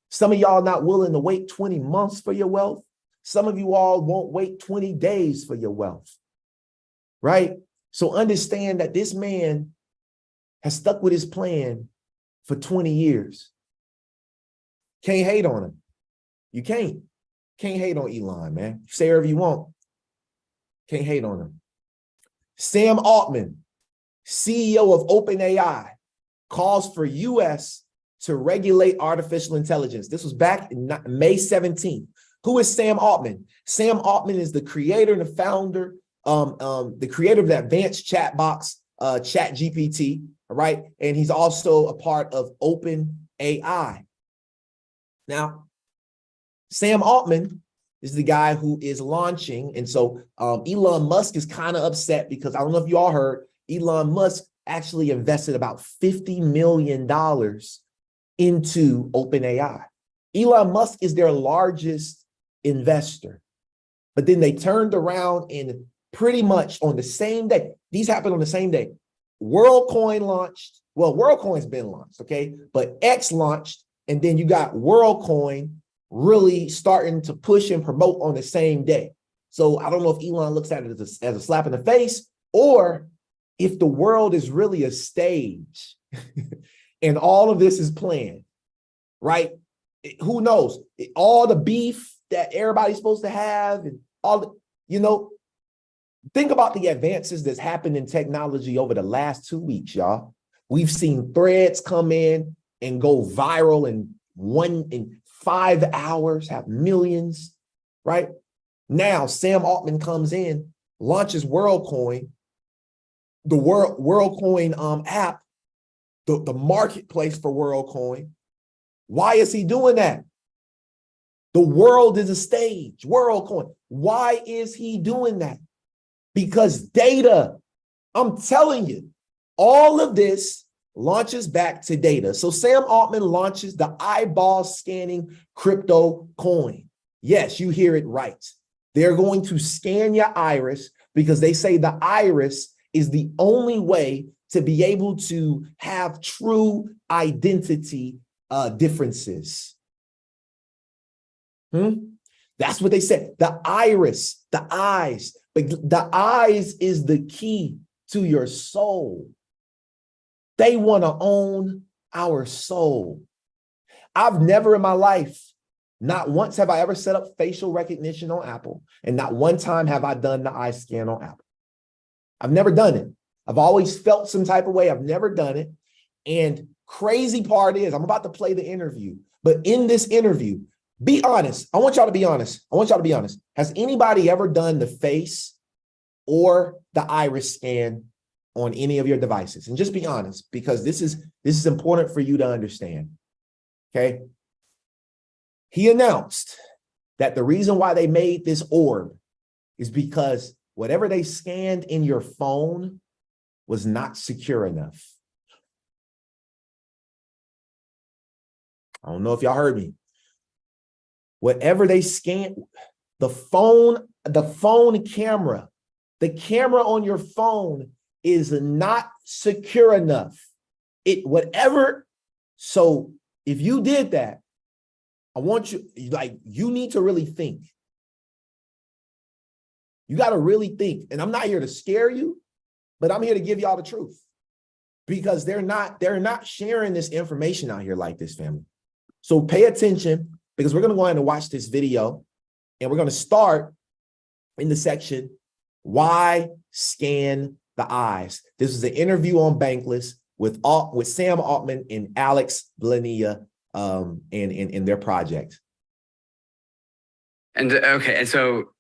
Some of y'all not willing to wait 20 months for your wealth. Some of you all won't wait 20 days for your wealth, right? So understand that this man has stuck with his plan for 20 years. Can't hate on him. You can't. Can't hate on Elon, man. Say whatever you want. Can't hate on him. Sam Altman, CEO of OpenAI, calls for U.S. to regulate artificial intelligence. This was back in May 17th. Who is Sam Altman? Sam Altman is the creator and the founder, the creator of the advanced chat box, ChatGPT, right? And he's also a part of OpenAI. Now, Sam Altman is the guy who is launching. And so Elon Musk is kind of upset because I don't know if you all heard, Elon Musk actually invested about $50 million into OpenAI. Elon Musk is their largest investor. But then they turned around and pretty much on the same day, these happened on the same day, WorldCoin launched. Well, WorldCoin's been launched, okay? But X launched, and then you got WorldCoin really starting to push and promote on the same day. So I don't know if Elon looks at it as a slap in the face, or if the world is really a stage and all of this is planned, right? Who knows? All the beef that everybody's supposed to have and all, Think about the advances that's happened in technology over the last 2 weeks, y'all. We've seen threads come in and go viral in 5 hours, have millions, right? Now, Sam Altman comes in, launches WorldCoin, the WorldCoin app, the marketplace for WorldCoin. Why is he doing that? The world is a stage, WorldCoin. Why is he doing that? Because data, I'm telling you, all of this launches back to data. So Sam Altman launches the eyeball scanning crypto coin. Yes, you hear it right. They're going to scan your iris because they say the iris is the only way to be able to have true identity differences. That's what they said. The iris, the eyes. But the eyes is the key to your soul. They want to own our soul. I've never in my life, not once have I ever set up facial recognition on Apple, and not one time have I done the eye scan on Apple. I've never done it. I've always felt some type of way. I've never done it. And crazy part is, I'm about to play the interview, but in this interview, be honest. I want y'all to be honest. Has anybody ever done the face or the iris scan on any of your devices? And just be honest, because this is important for you to understand. Okay. He announced that the reason why they made this orb is because whatever they scanned in your phone was not secure enough. I don't know if y'all heard me. Whatever they scan, the phone camera, the camera on your phone is not secure enough. So if you did that, I want you, you need to really think. You got to really think. And I'm not here to scare you, but I'm here to give y'all the truth, because they're not sharing this information out here like this, family. So pay attention, because we're going to go ahead and watch this video, and we're going to start in the section, why scan the eyes? This is an interview on Bankless with Sam Altman and Alex Blania in their project. And okay, and so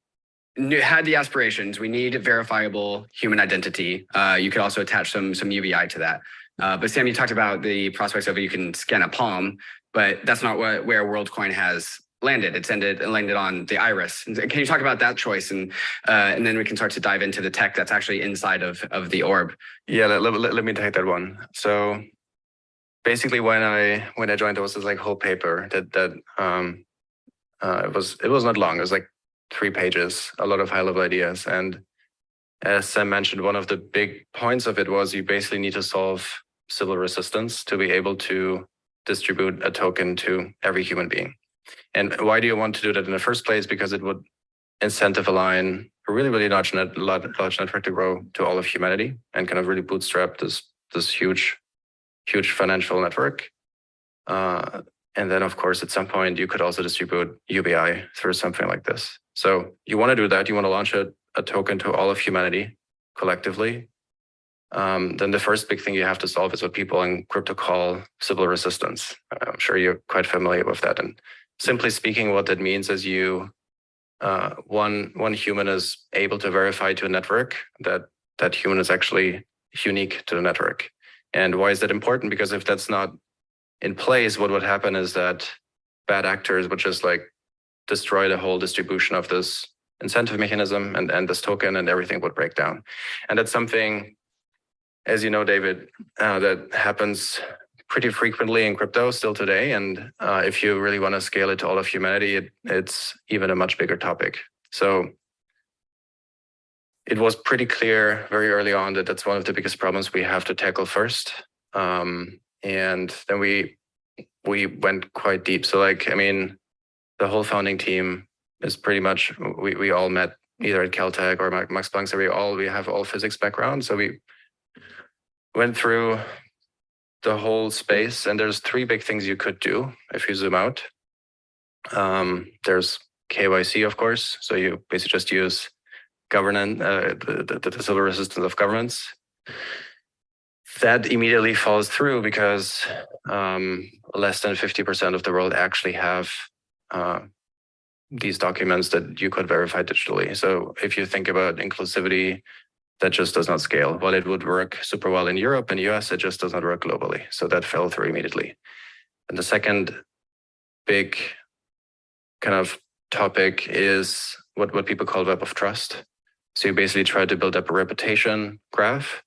had the aspirations. We need verifiable human identity. You could also attach some UBI to that. But Sam, you talked about the prospects of you can scan a palm, but that's not where WorldCoin has landed. It landed on the iris. Can you talk about that choice, and then we can start to dive into the tech that's actually inside of the orb? Yeah, let me take that one. So basically, when I joined, there was this whole paper that it was not long. It was 3 pages, a lot of high level ideas, and as Sam mentioned, one of the big points of it was you basically need to solve civil resistance to be able to distribute a token to every human being. And why do you want to do that in the first place? Because it would incentive align a really, really large network to grow to all of humanity and kind of really bootstrap this huge financial network. And then, of course, at some point, you could also distribute UBI through something like this. So you want to do that. You want to launch a token to all of humanity collectively. Then the first big thing you have to solve is what people in crypto call civil resistance. I'm sure you're quite familiar with that. And simply speaking, what that means is one human is able to verify to a network that human is actually unique to the network. And why is that important? Because if that's not in place, what would happen is that bad actors would just destroy the whole distribution of this incentive mechanism and this token, and everything would break down. And that's something, as you know, David, that happens pretty frequently in crypto still today. And if you really want to scale it to all of humanity, it's even a much bigger topic. So it was pretty clear very early on that that's one of the biggest problems we have to tackle first. And then we went quite deep. So the whole founding team is pretty much, we all met either at Caltech or Max Planck. So we have all physics background. So we went through the whole space, and there's 3 big things you could do if you zoom out. There's KYC, of course. So you basically just use the civil resistance of governments. That immediately falls through because less than 50% of the world actually have these documents that you could verify digitally. So if you think about inclusivity, that just does not scale. While it would work super well in Europe and US, it just does not work globally. So that fell through immediately. And the second big kind of topic is what people call web of trust. So you basically try to build up a reputation graph.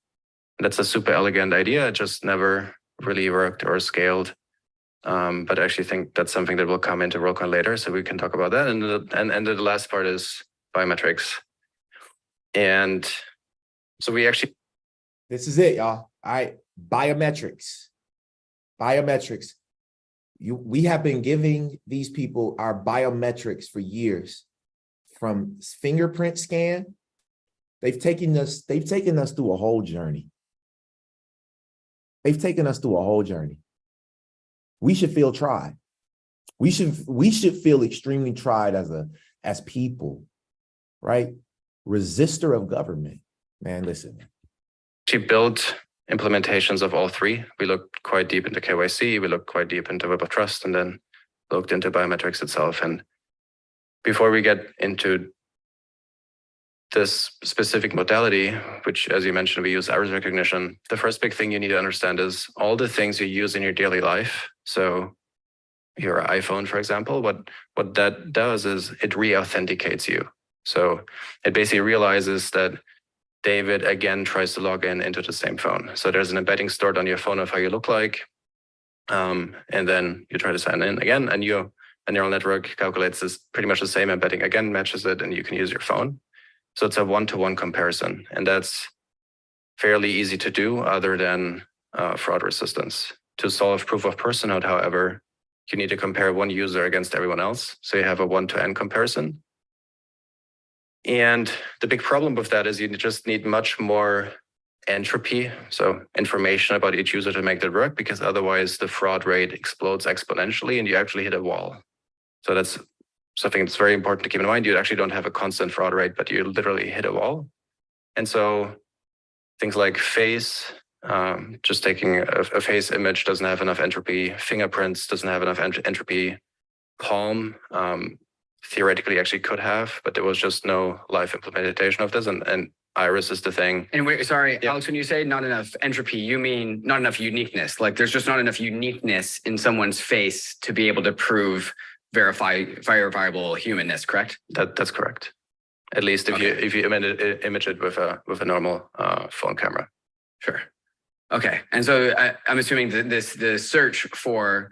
That's a super elegant idea. It just never really worked or scaled. But I actually think that's something that will come into Worldcoin later, so we can talk about that. And the last part is biometrics. And so we actually... This is it, y'all. All right, biometrics. Biometrics. We have been giving these people our biometrics for years. From fingerprint scan, they've taken us through a whole journey. They've taken us through a whole journey. We should feel tried. We should feel extremely tried as people, right? Resistor of government. Man, listen. She built implementations of all three. We looked quite deep into KYC, we looked quite deep into web of trust, and then looked into biometrics itself. And before we get into this specific modality, which, as you mentioned, we use iris recognition, the first big thing you need to understand is all the things you use in your daily life. So your iPhone, for example, what that does is it re-authenticates you. So it basically realizes that David again tries to log into the same phone. So there's an embedding stored on your phone of how you look like. And then you try to sign in again, and your neural network calculates this pretty much the same embedding again, matches it, and you can use your phone. So it's a one-to-one comparison, and that's fairly easy to do other than fraud resistance. To solve proof of personhood, however, you need to compare one user against everyone else. So you have a one-to-n comparison. And the big problem with that is you just need much more entropy, so information about each user to make that work, because otherwise the fraud rate explodes exponentially and you actually hit a wall. So that's something that's very important to keep in mind. You actually don't have a constant fraud rate, but you literally hit a wall. And so things like face, just taking a face image doesn't have enough entropy. Fingerprints doesn't have enough entropy. Palm, theoretically actually could have, but there was just no live implementation of this. And iris is the thing. And wait, sorry, Yeah. Alex, when you say not enough entropy, you mean not enough uniqueness. Like there's just not enough uniqueness in someone's face to be able to prove verifiable humanness, correct? That's correct. At least if you image it with a normal phone camera. Sure. Okay. And so I'm assuming that the search for,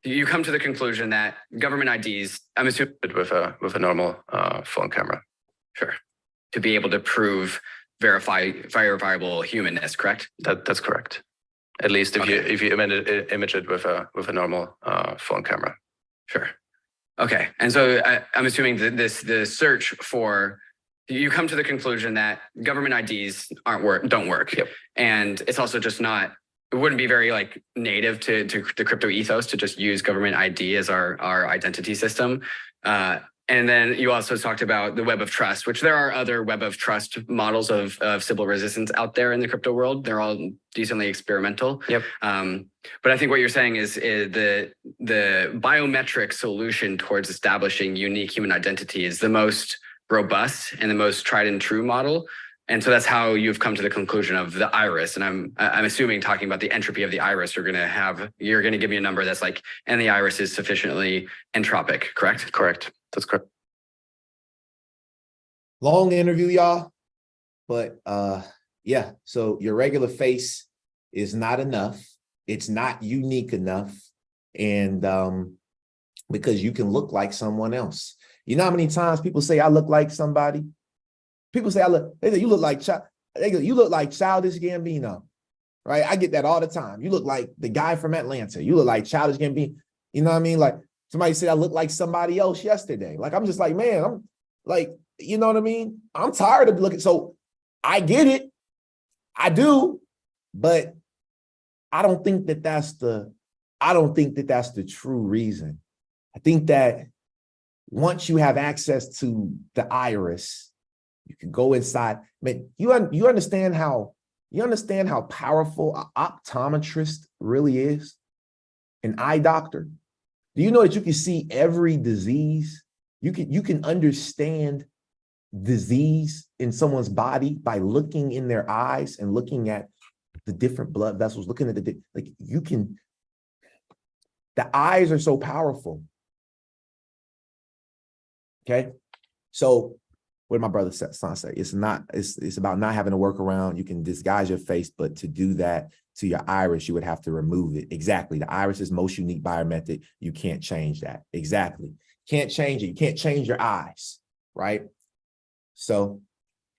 you come to the conclusion that government IDs, I'm assuming with a normal phone camera. Sure. To be able to prove verifiable humanness, correct? That's correct. At least if you image it with a normal phone camera. Sure. Okay. And so I'm assuming that the search for, you come to the conclusion that government IDs don't work. Yep. And it's also just not, it wouldn't be very like native to the crypto ethos to just use government ID as our identity system. And then you also talked about the web of trust, which there are other web of trust models of civil resistance out there in the crypto world. They're all decently experimental. Yep. But I think what you're saying is the biometric solution towards establishing unique human identity is the most robust and the most tried and true model. And so that's how you've come to the conclusion of the iris. And I'm assuming, talking about the entropy of the iris, you're going to give me a number that's like, and the iris is sufficiently entropic, correct? Correct. That's correct. Long interview, y'all. But yeah, so your regular face is not enough. It's not unique enough. And because you can look like someone else. You know how many times people say I look like somebody? People say they say you look like Childish Gambino, right? I get that all the time. You look like the guy from Atlanta. You look like Childish Gambino. You know what I mean? Like somebody said I look like somebody else yesterday. Like I'm just like, man, I'm like, you know what I mean? I'm tired of looking. So I get it. I do, but I don't think that that's the true reason. I think that once you have access to the iris, You can go inside. Man, you understand how powerful an optometrist really is? An eye doctor. Do you know that you can see every disease? You can understand disease in someone's body by looking in their eyes and looking at the different blood vessels, looking at the eyes are so powerful. Okay. So what did my brother son say? It's about not having to work around. You can disguise your face, but to do that to your iris, you would have to remove it. Exactly. The iris is most unique biometric. You can't change that. Exactly. Can't change it. You can't change your eyes, right? So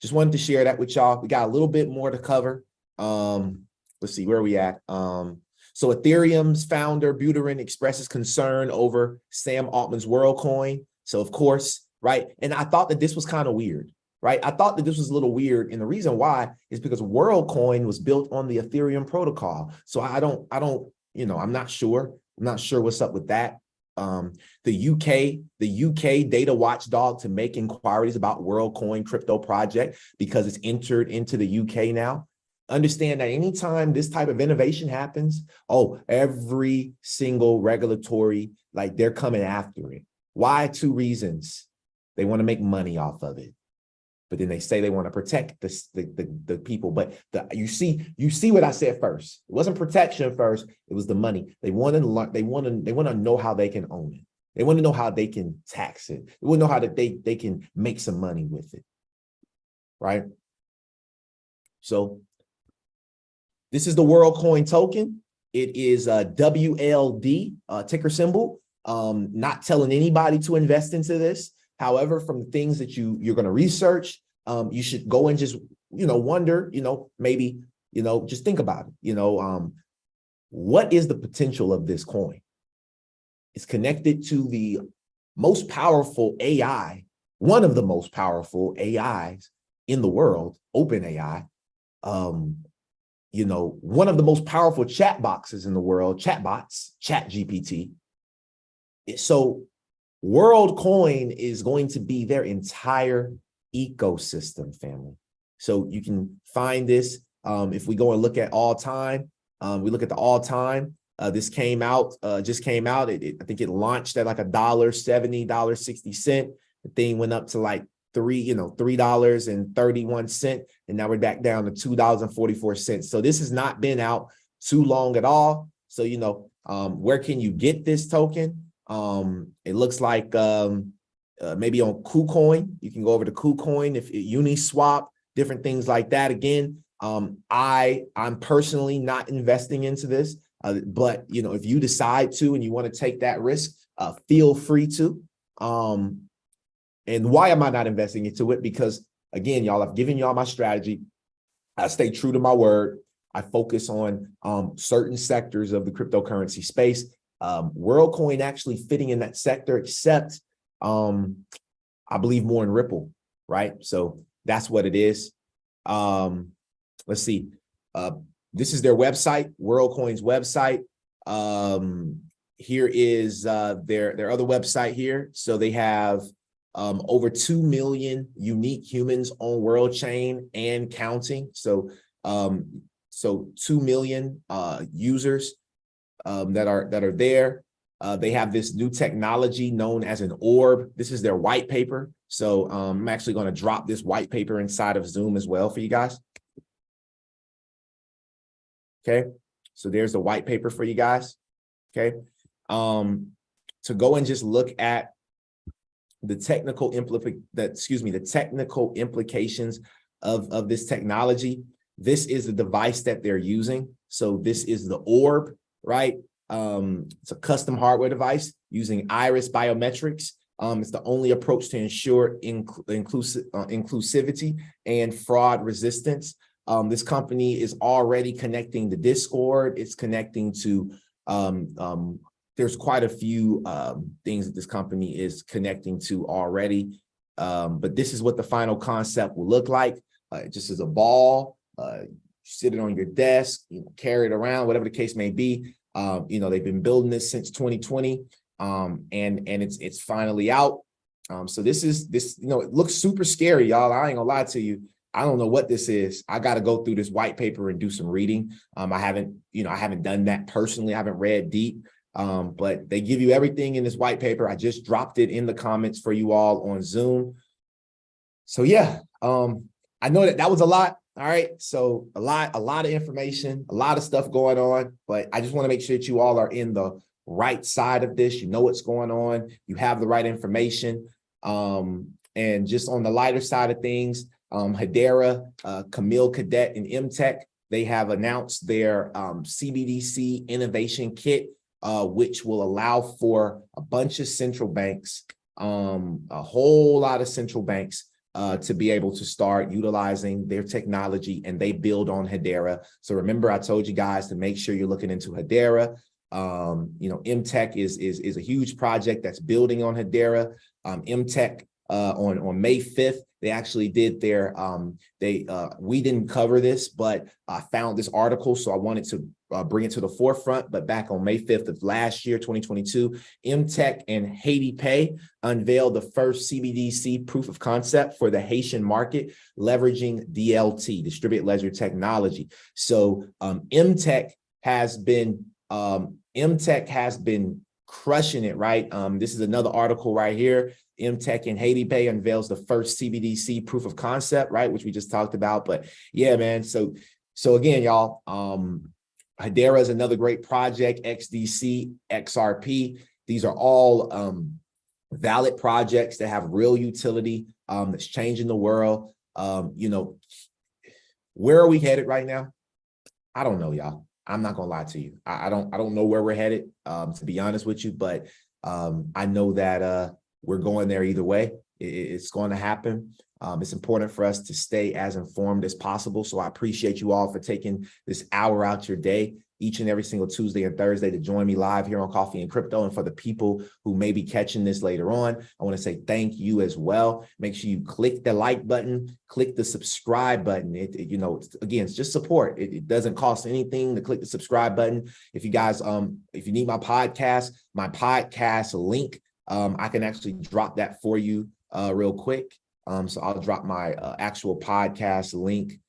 just wanted to share that with y'all. We got a little bit more to cover. Let's see, where are we at? So Ethereum's founder, Buterin, expresses concern over Sam Altman's WorldCoin. So of course, right? And I thought that this was kind of weird, right? I thought that this was a little weird. And the reason why is because WorldCoin was built on the Ethereum protocol. So I don't, I'm not sure. I'm not sure what's up with that. The UK data watchdog to make inquiries about WorldCoin crypto project because it's entered into the UK now. Understand that anytime this type of innovation happens, every single regulatory, like they're coming after it. Why? 2 reasons. They want to make money off of it, but then they say they want to protect the people. But you see what I said first. It wasn't protection first. It was the money. They want to learn. They want to know how they can own it. They want to know how they can tax it. They want to know how that they can make some money with it, right? So this is the WorldCoin token. It is a WLD ticker symbol. Not telling anybody to invest into this. However, from the things that you're going to research, you should go and just, wonder, maybe, just think about it. What is the potential of this coin? It's connected to the most powerful AI, one of the most powerful AIs in the world, OpenAI. One of the most powerful chat boxes in the world, chatbots, ChatGPT. So WorldCoin is going to be their entire ecosystem, family. So you can find this. If we go and look at all time, we look at the all time. This came out, just came out. I think it launched at like $1.70, $1.60. The thing went up to like $3.31, and now we're back down to $2.44. So this has not been out too long at all. So where can you get this token? It looks like maybe on KuCoin. You can go over to KuCoin, if Uniswap, different things like that. Again, I'm personally not investing into this, but if you decide to and you want to take that risk, feel free to. And why am I not investing into it? Because again, y'all, I've given y'all my strategy. I stay true to my word. I focus on certain sectors of the cryptocurrency space. WorldCoin actually fitting in that sector, except I believe more in Ripple, right? So that's what it is. Let's see. This is their website, WorldCoin's website. Here is their other website here. So they have over 2 million unique humans on WorldChain and counting. So 2 million users that are there. They have this new technology known as an orb. This is their white paper. So I'm actually going to drop this white paper inside of Zoom as well for you guys. Okay, so there's the white paper for you guys. Okay, to go and just look at the technical implications of this technology. This is the device that they're using. So this is the orb, right? It's a custom hardware device using iris biometrics. It's the only approach to ensure inclusivity and fraud resistance. This company is already connecting to Discord. It's connecting to, there's quite a few things that this company is connecting to already. But this is what the final concept will look like. Just as a ball, sit it on your desk, carry it around, whatever the case may be. They've been building this since 2020, and it's finally out. So this, it looks super scary, y'all. I ain't gonna lie to you. I don't know what this is. I got to go through this white paper and do some reading. I haven't done that personally. I haven't read deep, but they give you everything in this white paper. I just dropped it in the comments for you all on Zoom. So yeah, I know that was a lot. All right. So a lot of information, a lot of stuff going on, but I just want to make sure that you all are in the right side of this. You know what's going on. You have the right information. And just on the lighter side of things, Hedera, Camille Cadet, and MTech, they have announced their CBDC innovation kit, which will allow for a bunch of central banks, a whole lot of central banks to be able to start utilizing their technology, and they build on Hedera. So remember, I told you guys to make sure you're looking into Hedera. MTech is a huge project that's building on Hedera. MTech on May 5th, they actually did their, we didn't cover this, but I found this article, so I wanted to bring it to the forefront. But back on May 5th of last year, 2022, MTech and Haiti Pay unveiled the first CBDC proof of concept for the Haitian market, leveraging DLT, distributed ledger technology. So MTech has been crushing it, right? This is another article right here. MTech and Haiti Pay unveils the first CBDC proof of concept, right? Which we just talked about. But yeah, man. So again, y'all, Hedera is another great project, XDC, XRP. These are all valid projects that have real utility, that's changing the world. Where are we headed right now? I don't know, y'all. I'm not gonna lie to you. I don't know where we're headed, to be honest with you, but I know that we're going there either way. It's going to happen. It's important for us to stay as informed as possible. So I appreciate you all for taking this hour out your day, each and every single Tuesday and Thursday, to join me live here on Coffee and Crypto. And for the people who may be catching this later on, I want to say thank you as well. Make sure you click the like button, click the subscribe button. Again, it's just support. It doesn't cost anything to click the subscribe button. If you guys, if you need my podcast link, I can actually drop that for you real quick. So I'll drop my actual podcast link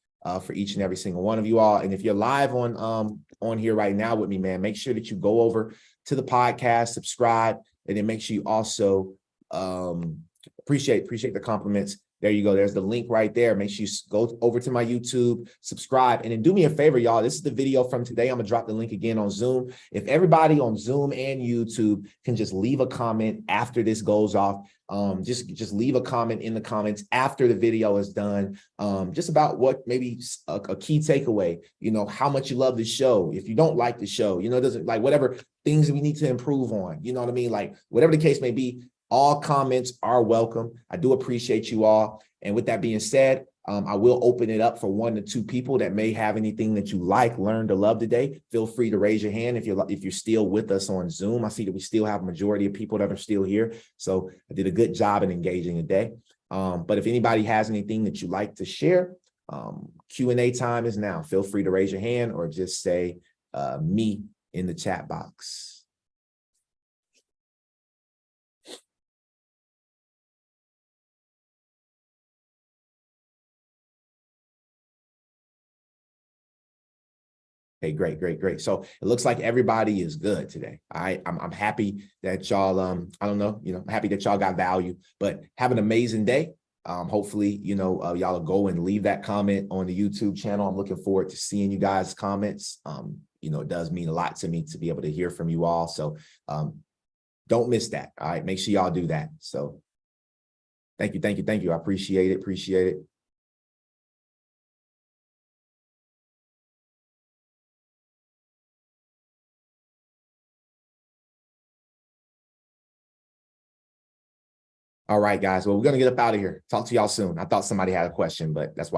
for each and every single one of you all. And if you're live on here right now with me, man, make sure that you go over to the podcast, subscribe, and then make sure you also appreciate the compliments. There you go. There's the link right there. Make sure you go over to my YouTube, subscribe, and then do me a favor, y'all. This is the video from today. I'm gonna drop the link again on Zoom. If everybody on Zoom and YouTube can just leave a comment after this goes off, just leave a comment in the comments after the video is done, just about what maybe a key takeaway, how much you love the show. If you don't like the show, doesn't like whatever things we need to improve on, you know what I mean? Like whatever the case may be, all comments are welcome. I do appreciate you all. And with that being said, I will open it up for 1 to 2 people that may have anything that you like, learned, or love today. Feel free to raise your hand if you're still with us on Zoom. I see that we still have a majority of people that are still here. So I did a good job in engaging today. But if anybody has anything that you'd like to share, Q&A time is now. Feel free to raise your hand or just say me in the chat box. Okay, great. So it looks like everybody is good today. All right, I'm happy that y'all, I don't know, I'm happy that y'all got value, but have an amazing day. Hopefully, y'all will go and leave that comment on the YouTube channel. I'm looking forward to seeing you guys' comments. It does mean a lot to me to be able to hear from you all. So don't miss that. All right, make sure y'all do that. So thank you. I appreciate it. All right, guys. Well, we're going to get up out of here. Talk to y'all soon. I thought somebody had a question, but that's why.